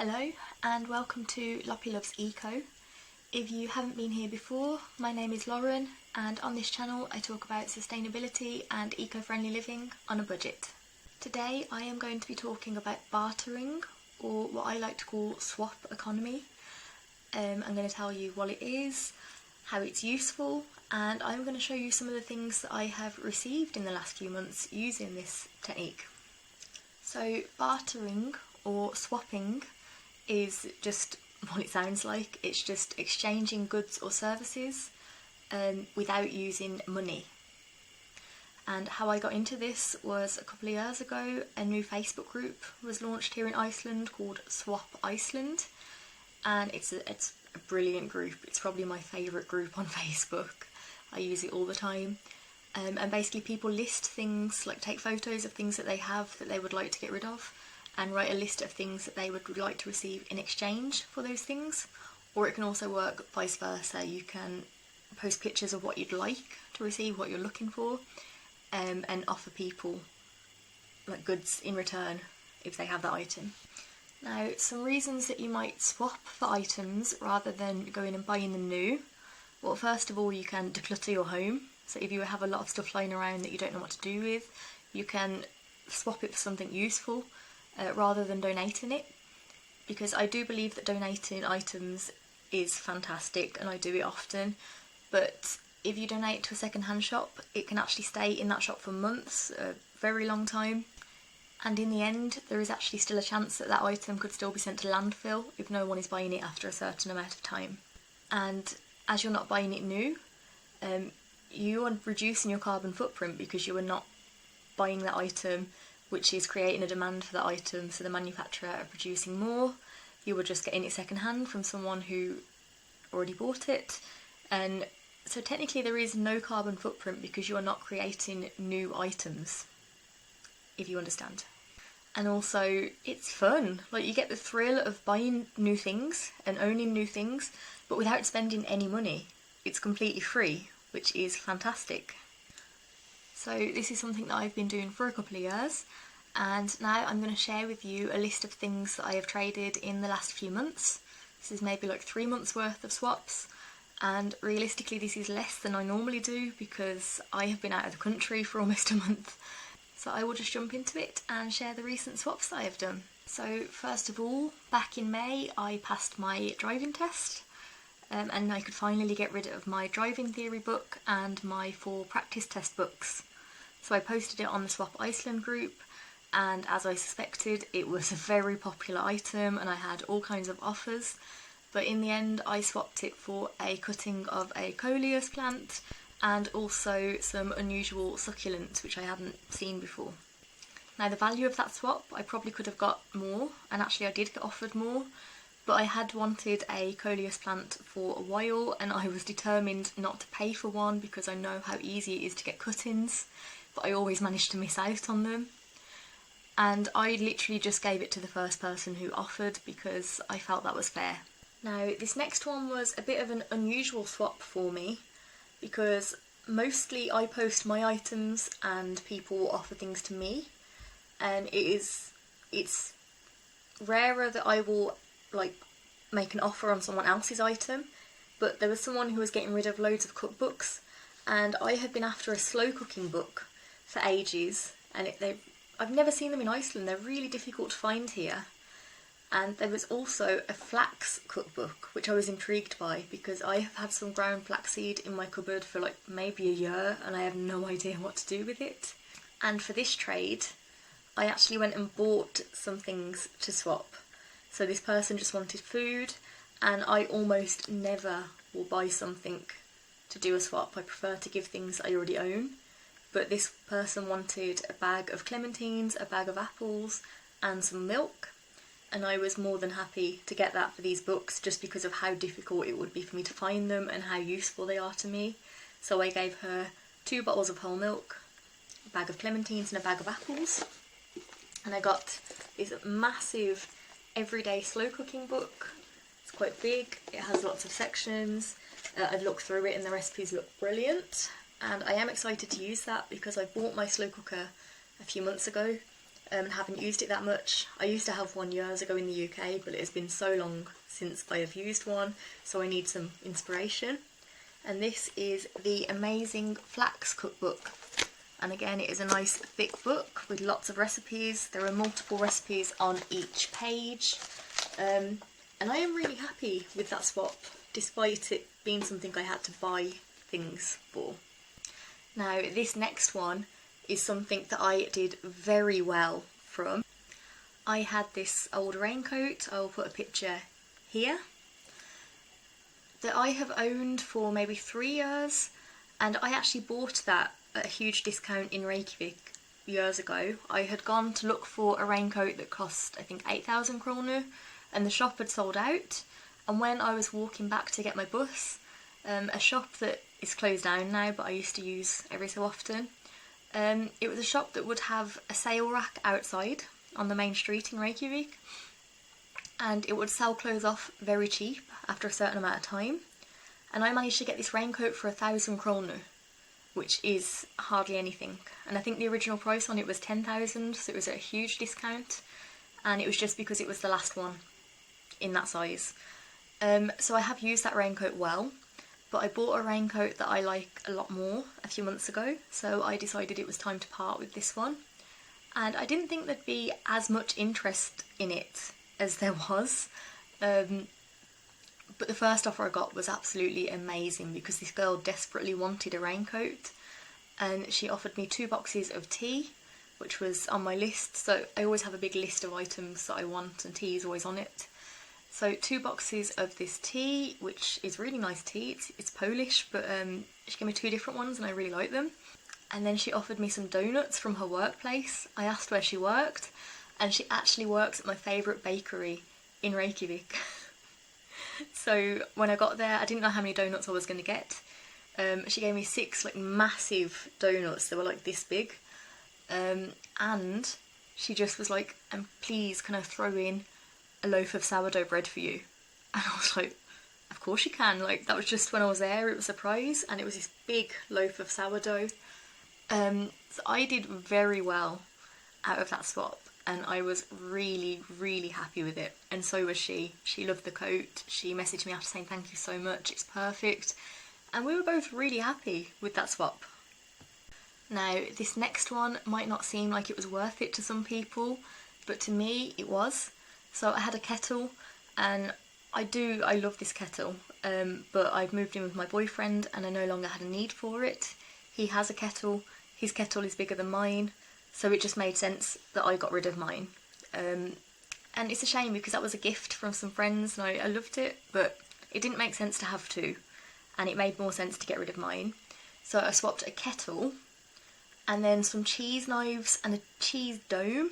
Hello and welcome to Loppy Loves Eco. If you haven't been here before, my name is Lauren and on this channel I talk about sustainability and eco-friendly living on a budget. Today I am going to be talking about bartering, or what I like to call swap economy. I'm going to tell you what it is, how it's useful, and I'm going to show you some of the things that I have received in the last few months using this technique. So bartering or swapping is just what it sounds like. It's just exchanging goods or services without using money. And how I got into this was a couple of years ago. A new Facebook group was launched here in Iceland called Swap Iceland, and it's a brilliant group. It's probably my favourite group on Facebook. I use it all the time. And basically people list things, like take photos of things that they have that they would like to get rid of, and write a list of things that they would like to receive in exchange for those things. Or it can also work vice versa. You can post pictures of what you'd like to receive, what you're looking for, and offer people like goods in return if they have that item. Now, some reasons that you might swap for items rather than going and buying them new. Well, first of all, you can declutter your home. So if you have a lot of stuff lying around that you don't know what to do with, you can swap it for something useful rather than donating it. Because I do believe that donating items is fantastic and I do it often, but if you donate to a second-hand shop, it can actually stay in that shop for months, a very long time. And in the end, there is actually still a chance that that item could still be sent to landfill if no one is buying it after a certain amount of time. And as you're not buying it new, you are reducing your carbon footprint because you are not buying that item, which is creating a demand for that item, so the manufacturer are producing more. You are just getting it second-hand from someone who already bought it. And so technically there is no carbon footprint because you are not creating new items, if you understand. And also, it's fun. Like, you get the thrill of buying new things and owning new things, but without spending any money. It's completely free, which is fantastic. So this is something that I've been doing for a couple of years, and now I'm going to share with you a list of things that I have traded in the last few months. This is maybe like 3 months worth of swaps, and realistically this is less than I normally do because I have been out of the country for almost a month. So I will just jump into it and share the recent swaps that I have done. So first of all, back in May I passed my driving test, and I could finally get rid of my driving theory book and my 4 practice test books. So I posted it on the Swap Iceland group, and as I suspected, it was a very popular item and I had all kinds of offers. But in the end I swapped it for a cutting of a coleus plant and also some unusual succulents which I hadn't seen before. Now, the value of that swap, I probably could have got more, and actually I did get offered more, but I had wanted a coleus plant for a while and I was determined not to pay for one because I know how easy it is to get cuttings, but I always managed to miss out on them. And I literally just gave it to the first person who offered because I felt that was fair. Now, this next one was a bit of an unusual swap for me because mostly I post my items and people offer things to me, and it's rarer that I will like make an offer on someone else's item. But there was someone who was getting rid of loads of cookbooks, and I had been after a slow cooking book for ages, and I've never seen them in Iceland. They're really difficult to find here. And there was also a flax cookbook, which I was intrigued by because I have had some ground flaxseed in my cupboard for like maybe a year and I have no idea what to do with it. And for this trade, I actually went and bought some things to swap. So this person just wanted food, and I almost never will buy something to do a swap. I prefer to give things I already own. But this person wanted a bag of clementines, a bag of apples, and some milk. And I was more than happy to get that for these books just because of how difficult it would be for me to find them and how useful they are to me. So I gave her 2 bottles of whole milk, a bag of clementines and a bag of apples. And I got this massive everyday slow cooking book. It's quite big, it has lots of sections. I've looked through it and the recipes look brilliant. And I am excited to use that because I bought my slow cooker a few months ago haven't used it that much. I used to have one years ago in the UK, but it has been so long since I have used one, so I need some inspiration. And this is the amazing Flax Cookbook. And again, it is a nice thick book with lots of recipes. There are multiple recipes on each page. And I am really happy with that swap, despite it being something I had to buy things for. Now, this next one is something that I did very well from. I had this old raincoat, I will put a picture here, that I have owned for maybe 3 years, and I actually bought that at a huge discount in Reykjavik years ago. I had gone to look for a raincoat that cost, I think, 8,000 kroner, and the shop had sold out. And when I was walking back to get my bus, a shop that is closed down now but I used to use every so often, it was a shop that would have a sale rack outside on the main street in Reykjavik, and it would sell clothes off very cheap after a certain amount of time. And I managed to get this raincoat for 1,000 kroner, which is hardly anything. And I think the original price on it was 10,000, so it was at a huge discount, and it was just because it was the last one in that size. So I have used that raincoat well, but I bought a raincoat that I like a lot more a few months ago, so I decided it was time to part with this one. And I didn't think there'd be as much interest in it as there was, but the first offer I got was absolutely amazing because this girl desperately wanted a raincoat, and she offered me 2 boxes of tea, which was on my list. So I always have a big list of items that I want, and tea is always on it. So 2 boxes of this tea, which is really nice tea. It's Polish, but she gave me 2 different ones and I really like them. And then she offered me some donuts from her workplace. I asked where she worked, and she actually works at my favourite bakery in Reykjavik. So when I got there, I didn't know how many donuts I was going to get. She gave me 6 like massive donuts. They were like this big. And she just was like, and please can I throw in a loaf of sourdough bread for you? And I was like, of course you can. Like, that was just when I was there, it was a surprise, and it was this big loaf of sourdough. So I did very well out of that swap, and I was really, really happy with it, and so was she. She loved the coat. She messaged me after saying thank you so much, it's perfect, and we were both really happy with that swap. Now, this next one might not seem like it was worth it to some people, but to me it was. So I had a kettle, and I love this kettle, but I've moved in with my boyfriend and I no longer had a need for it. He has a kettle, his kettle is bigger than mine, so it just made sense that I got rid of mine. And it's a shame because that was a gift from some friends and I loved it, but it didn't make sense to have 2, and it made more sense to get rid of mine. So I swapped a kettle and then some cheese knives and a cheese dome.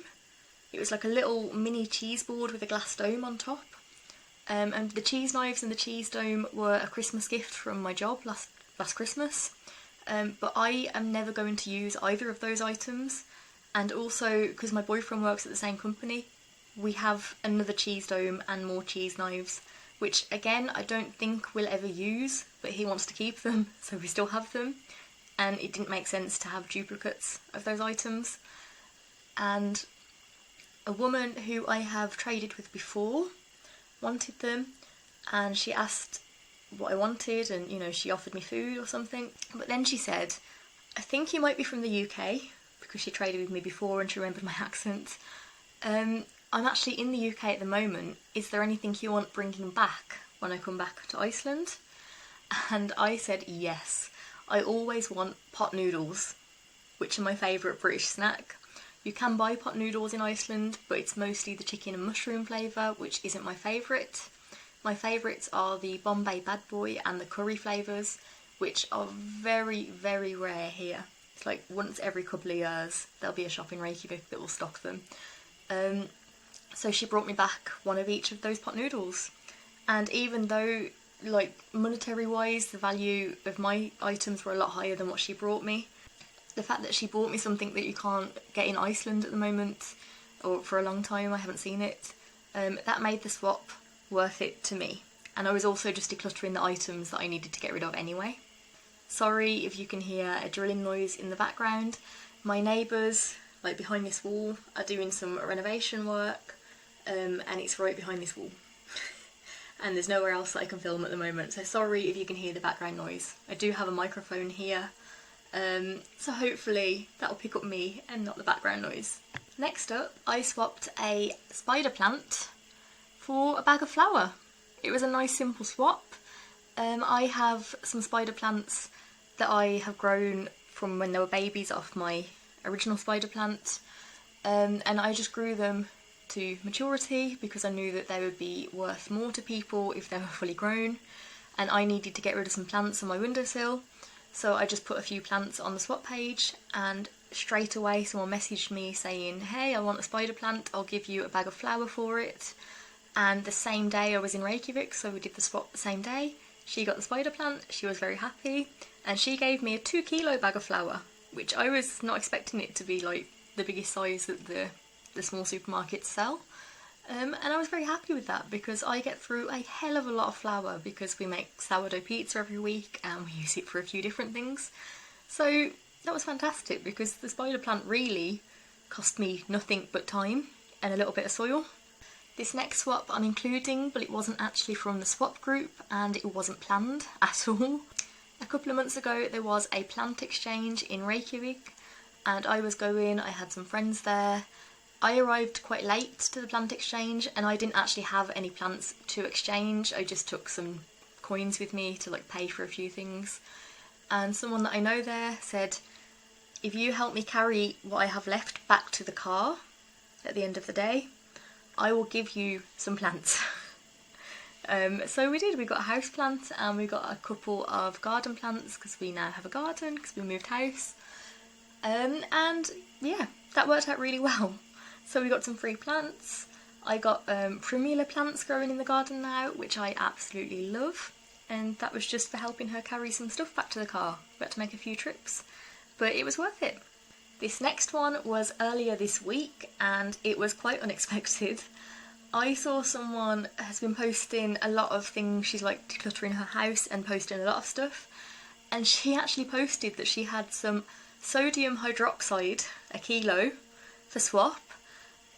It was like a little mini cheese board with a glass dome on top. And the cheese knives and the cheese dome were a Christmas gift from my job last Christmas. But I am never going to use either of those items. And also, because my boyfriend works at the same company, we have another cheese dome and more cheese knives, which again, I don't think we'll ever use, but he wants to keep them, so we still have them. And it didn't make sense to have duplicates of those items. And a woman who I have traded with before wanted them, and she asked what I wanted, and she offered me food or something, but then she said, I think you might be from the UK, because she traded with me before and she remembered my accent. I'm actually in the UK at the moment, is there anything you want bringing back when I come back to Iceland? And I said yes, I always want pot noodles, which are my favourite British snack. You can buy pot noodles in Iceland, but it's mostly the chicken and mushroom flavour, which isn't my favourite. My favourites are the Bombay Bad Boy and the curry flavours, which are very, very rare here. It's like once every couple of years there'll be a shop in Reykjavik that will stock them. So she brought me back one of each of those pot noodles. And even though, like, monetary wise, the value of my items were a lot higher than what she brought me, the fact that she bought me something that you can't get in Iceland at the moment, or for a long time, I haven't seen it, that made the swap worth it to me. And I was also just decluttering the items that I needed to get rid of anyway. Sorry if you can hear a drilling noise in the background. My neighbours like behind this wall, are doing some renovation work, and it's right behind this wall. And there's nowhere else that I can film at the moment, so sorry if you can hear the background noise. I do have a microphone here, so hopefully that'll pick up me and not the background noise. Next up, I swapped a spider plant for a bag of flour. It was a nice simple swap. I have some spider plants that I have grown from when they were babies off my original spider plant, and I just grew them to maturity because I knew that they would be worth more to people if they were fully grown, and I needed to get rid of some plants on my windowsill, so I just put a few plants on the swap page, and straight away someone messaged me saying, hey, I want a spider plant, I'll give you a bag of flour for it. And the same day I was in Reykjavik, so we did the swap the same day. She got the spider plant, she was very happy, and she gave me a 2 kilo bag of flour, which I was not expecting it to be like the biggest size that the small supermarkets sell. And I was very happy with that because I get through a hell of a lot of flour because we make sourdough pizza every week and we use it for a few different things. So that was fantastic because the spider plant really cost me nothing but time and a little bit of soil. This next swap I'm including, but it wasn't actually from the swap group and it wasn't planned at all. A couple of months ago there was a plant exchange in Reykjavik and I was going, I had some friends there. I arrived quite late to the plant exchange and I didn't actually have any plants to exchange. I just took some coins with me to like pay for a few things. And someone that I know there said, if you help me carry what I have left back to the car at the end of the day, I will give you some plants. So we did, we got a house plant and we got a couple of garden plants because we now have a garden because we moved house. And yeah, that worked out really well. So we got some free plants. I got primula plants growing in the garden now, which I absolutely love. And that was just for helping her carry some stuff back to the car. We had to make a few trips, but it was worth it. This next one was earlier this week and it was quite unexpected. I saw someone has been posting a lot of things, she's like decluttering her house and posting a lot of stuff, and she actually posted that she had some sodium hydroxide, 1 kilo, for swap.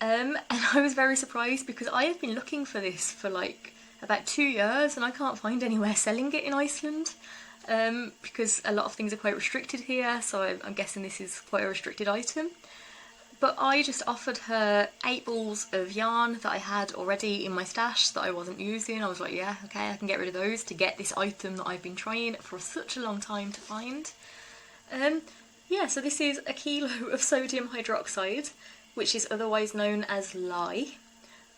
And I was very surprised because I have been looking for this for like about 2 years and I can't find anywhere selling it in Iceland, because a lot of things are quite restricted here, so I'm guessing this is quite a restricted item. But I just offered her 8 balls of yarn that I had already in my stash that I wasn't using. I was like, yeah, okay, I can get rid of those to get this item that I've been trying for such a long time to find. Yeah, so this is 1 kilo of sodium hydroxide, which is otherwise known as lye.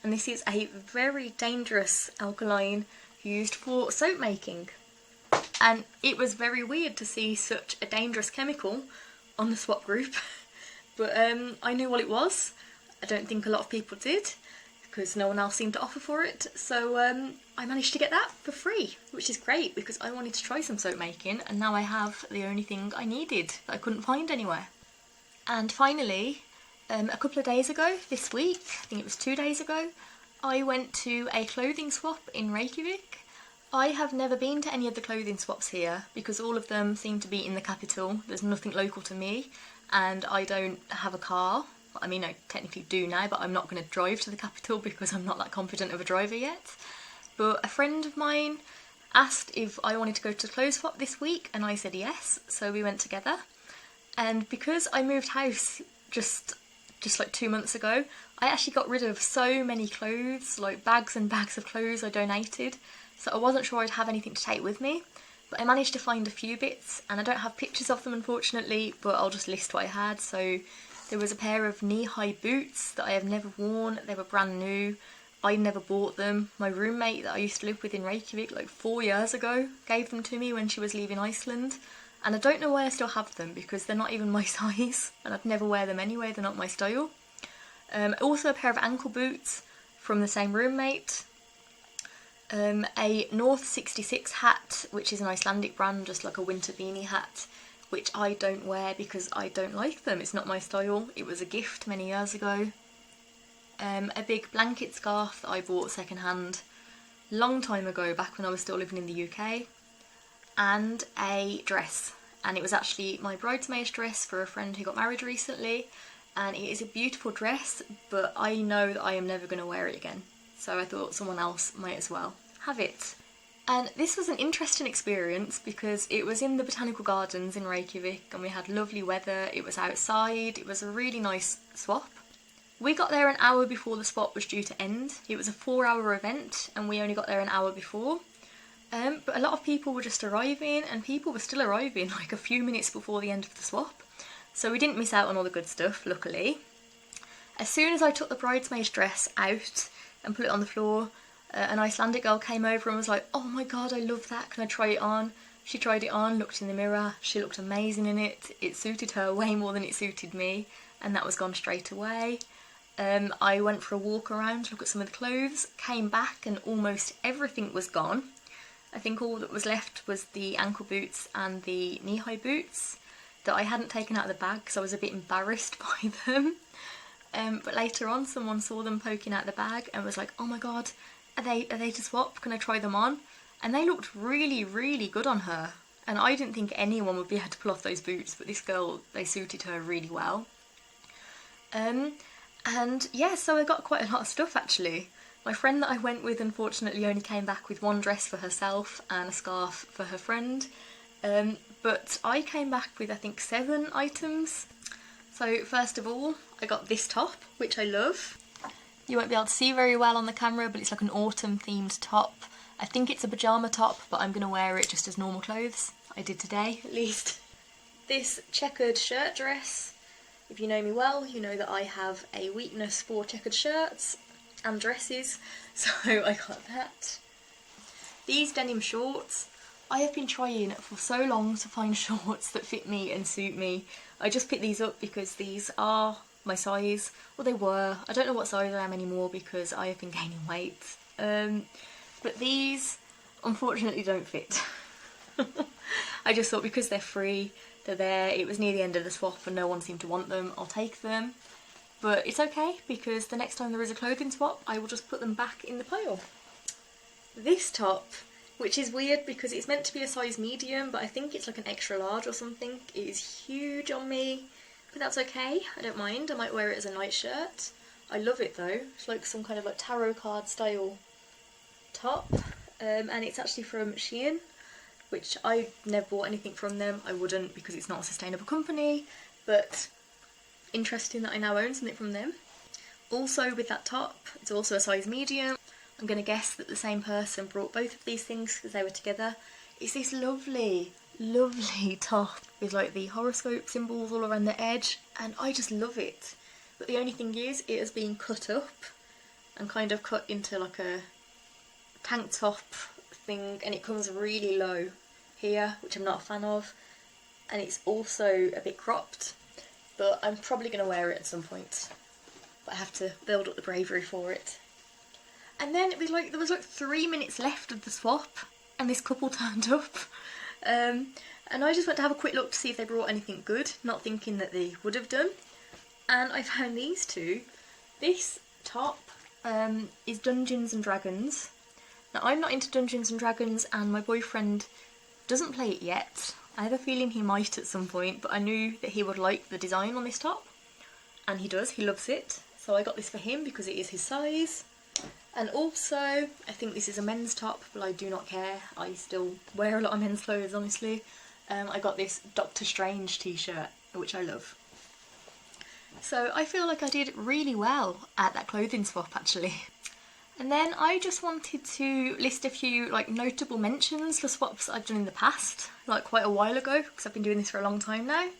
And this is a very dangerous alkaline used for soap making. And it was very weird to see such a dangerous chemical on the swap group. But I knew what it was. I don't think a lot of people did, because no one else seemed to offer for it. So I managed to get that for free, which is great because I wanted to try some soap making and now I have the only thing I needed that I couldn't find anywhere. And finally, a couple of days ago, this week, I think it was 2 days ago, I went to a clothing swap in Reykjavik. I have never been to any of the clothing swaps here because all of them seem to be in the capital. There's nothing local to me and I don't have a car. I mean, I technically do now, but I'm not going to drive to the capital because I'm not that confident of a driver yet. But a friend of mine asked if I wanted to go to the clothes swap this week and I said yes, so we went together. And because I moved house just like 2 months ago, I actually got rid of so many clothes, like bags and bags of clothes I donated, so I wasn't sure I'd have anything to take with me. But I managed to find a few bits, and I don't have pictures of them unfortunately, but I'll just list what I had. So there was a pair of knee-high boots that I have never worn. They were brand new. I never bought them. My roommate that I used to live with in Reykjavik like 4 years ago gave them to me when she was leaving Iceland. And I don't know why I still have them because they're not even my size and I'd never wear them anyway, they're not my style. Also a pair of ankle boots from the same roommate. A North 66 hat, which is an Icelandic brand, just like a winter beanie hat, which I don't wear because I don't like them, it's not my style. It was a gift many years ago. A big blanket scarf that I bought second hand long time ago, back when I was still living in the UK. And a dress, and it was actually my bridesmaid's dress for a friend who got married recently, and it is a beautiful dress, but I know that I am never going to wear it again, so I thought someone else might as well have it. And this was an interesting experience because it was in the botanical gardens in Reykjavik and we had lovely weather, it was outside, it was a really nice swap. We got there an hour before the swap was due to end. It was a 4-hour event and we only got there an hour before. But a lot of people were just arriving, and people were still arriving like a few minutes before the end of the swap. So we didn't miss out on all the good stuff, luckily. As soon as I took the bridesmaid's dress out and put it on the floor, an Icelandic girl came over and was like, "Oh my god, I love that, can I try it on?" She tried it on, looked in the mirror, she looked amazing in it. It suited her way more than it suited me, and that was gone straight away. I went for a walk around to look at some of the clothes, came back and almost everything was gone. I think all that was left was the ankle boots and the knee-high boots that I hadn't taken out of the bag because I was a bit embarrassed by them. But later on someone saw them poking out of the bag and was like, "Oh my god, are they to swap? Can I try them on?" And they looked really, really good on her. And I didn't think anyone would be able to pull off those boots, but this girl, they suited her really well. And yeah, so I got quite a lot of stuff actually. My friend that I went with unfortunately only came back with one dress for herself and a scarf for her friend. But I came back with I think 7 items. So first of all, I got this top, which I love. You won't be able to see very well on the camera, but it's like an autumn themed top. I think it's a pyjama top, but I'm going to wear it just as normal clothes. I did today, at least. This checkered shirt dress. If you know me well, you know that I have a weakness for checkered shirts and dresses, so I got that. These denim shorts, I have been trying for so long to find shorts that fit me and suit me. I just picked these up because these are my size, well they were. I don't know what size I am anymore because I have been gaining weight. But these unfortunately don't fit. I just thought because they're free, they're there, it was near the end of the swap and no one seemed to want them, I'll take them. But it's okay because the next time there is a clothing swap I will just put them back in the pile. This top, which is weird because it's meant to be a size medium but I think it's like an extra large or something, it is huge on me. But that's okay, I don't mind, I might wear it as a nightshirt. I love it though, it's like some kind of like tarot card style top. And it's actually from Shein, which I've never bought anything from them. I wouldn't because it's not a sustainable company, but interesting that I now own something from them. Also with that top, it's also a size medium. I'm going to guess that the same person brought both of these things because they were together. It's this lovely, lovely top with like the horoscope symbols all around the edge, and I just love it. But the only thing is, it has been cut up and kind of cut into like a tank top thing, and it comes really low here, which I'm not a fan of, and it's also a bit cropped, but I'm probably going to wear it at some point, but I have to build up the bravery for it. And then it was like, there was like 3 minutes left of the swap and this couple turned up, and I just went to have a quick look to see if they brought anything good, not thinking that they would have done, and I found these two. This top is Dungeons and Dragons. Now I'm not into Dungeons and Dragons and my boyfriend doesn't play it yet. I have a feeling he might at some point, but I knew that he would like the design on this top, and he does, he loves it. So I got this for him because it is his size. And also, I think this is a men's top, but I do not care. I still wear a lot of men's clothes, honestly. I got this Doctor Strange t-shirt, which I love. So I feel like I did really well at that clothing swap, actually. And then I just wanted to list a few like notable mentions for swaps I've done in the past, like quite a while ago, because I've been doing this for a long time now.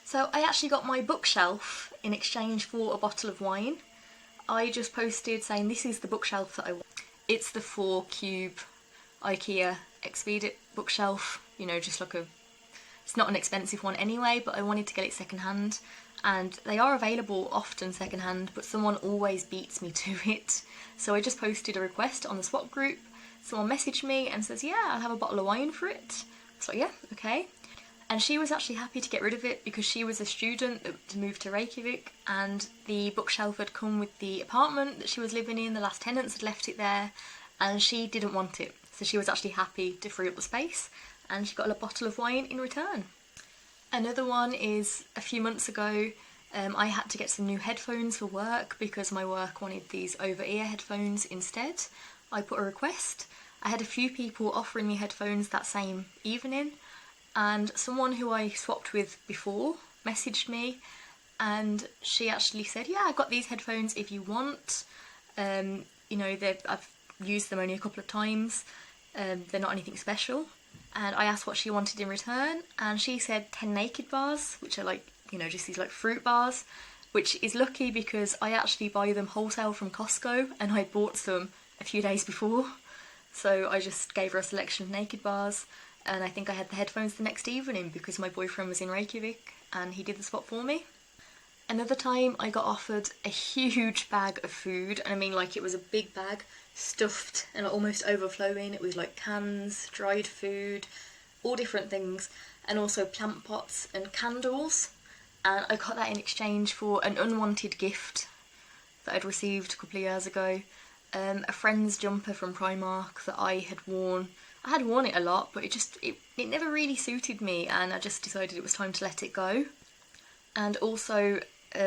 So I actually got my bookshelf in exchange for a bottle of wine. I just posted saying this is the bookshelf that I want. It's the 4-cube IKEA Expedit bookshelf, you know, just like it's not an expensive one anyway, but I wanted to get it secondhand. And they are available often secondhand, but someone always beats me to it. So I just posted a request on the swap group. Someone messaged me and says, yeah, I'll have a bottle of wine for it. So yeah, okay. And she was actually happy to get rid of it because she was a student that moved to Reykjavik, and the bookshelf had come with the apartment that she was living in. The last tenants had left it there and she didn't want it. So she was actually happy to free up the space, and she got a bottle of wine in return. Another one is a few months ago, I had to get some new headphones for work because my work wanted these over-ear headphones instead. I put a request. I had a few people offering me headphones that same evening, and someone who I swapped with before messaged me, and she actually said, yeah, I got these headphones if you want. You know, I've used them only a couple of times. They're not anything special. And I asked what she wanted in return, and she said 10 naked bars, which are like, you know, just these like fruit bars, which is lucky because I actually buy them wholesale from Costco, and I bought some a few days before. So I just gave her a selection of naked bars, and I think I had the headphones the next evening because my boyfriend was in Reykjavik and he did the swap for me. Another time I got offered a huge bag of food, and I mean like it was a big bag, stuffed and almost overflowing. It was like cans, dried food, all different things, and also plant pots and candles. And I got that in exchange for an unwanted gift that I'd received a couple of years ago. A friend's jumper from Primark that I had worn. I had worn it a lot, but it never really suited me, and I just decided it was time to let it go. And also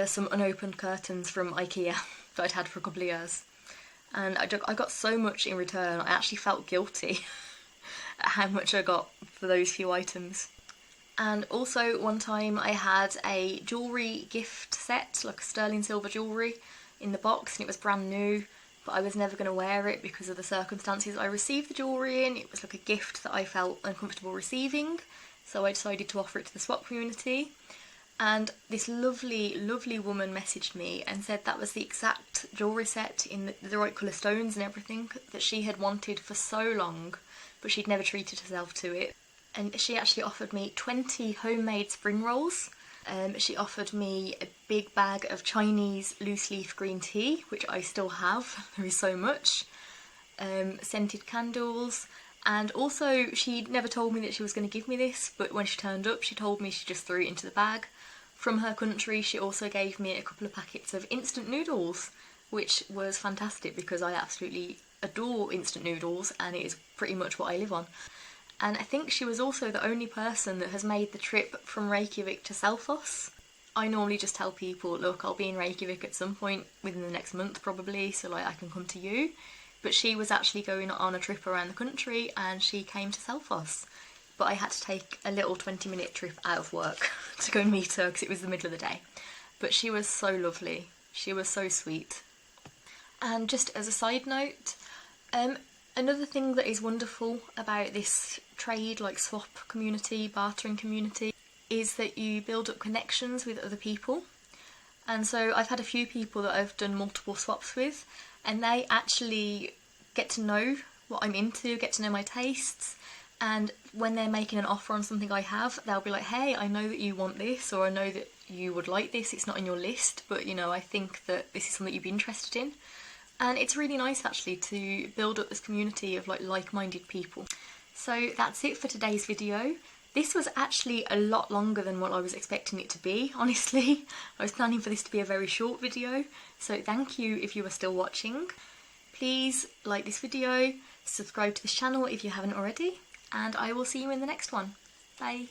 some unopened curtains from IKEA that I'd had for a couple of years. And I got so much in return, I actually felt guilty at how much I got for those few items. And also one time I had a jewellery gift set, like a sterling silver jewellery in the box, and it was brand new, but I was never going to wear it because of the circumstances I received the jewellery in. It was like a gift that I felt uncomfortable receiving, so I decided to offer it to the swap community. And this lovely, lovely woman messaged me and said that was the exact jewellery set in the right colour stones and everything that she had wanted for so long, but she'd never treated herself to it. And she actually offered me 20 homemade spring rolls. She offered me a big bag of Chinese loose leaf green tea, which I still have, there is so much. Scented candles. And also, she never told me that she was going to give me this, but when she turned up, she told me she just threw it into the bag. From her country, she also gave me a couple of packets of instant noodles, which was fantastic because I absolutely adore instant noodles, and it is pretty much what I live on. And I think she was also the only person that has made the trip from Reykjavik to Selfoss. I normally just tell people, look, I'll be in Reykjavik at some point within the next month probably, so like I can come to you. But she was actually going on a trip around the country, and she came to Selfoss. But I had to take a little 20-minute trip out of work to go and meet her because it was the middle of the day. But she was so lovely. She was so sweet. And just as a side note, another thing that is wonderful about this trade, like swap community, bartering community, is that you build up connections with other people. And so I've had a few people that I've done multiple swaps with, and they actually get to know what I'm into, get to know my tastes, and when they're making an offer on something I have, they'll be like, hey, I know that you want this, or I know that you would like this, it's not on your list, but you know, I think that this is something you'd be interested in. And it's really nice actually to build up this community of like-minded people. So that's it for today's video. This was actually a lot longer than what I was expecting it to be, honestly. I was planning for this to be a very short video, so thank you if you are still watching. Please like this video, subscribe to this channel if you haven't already, and I will see you in the next one. Bye!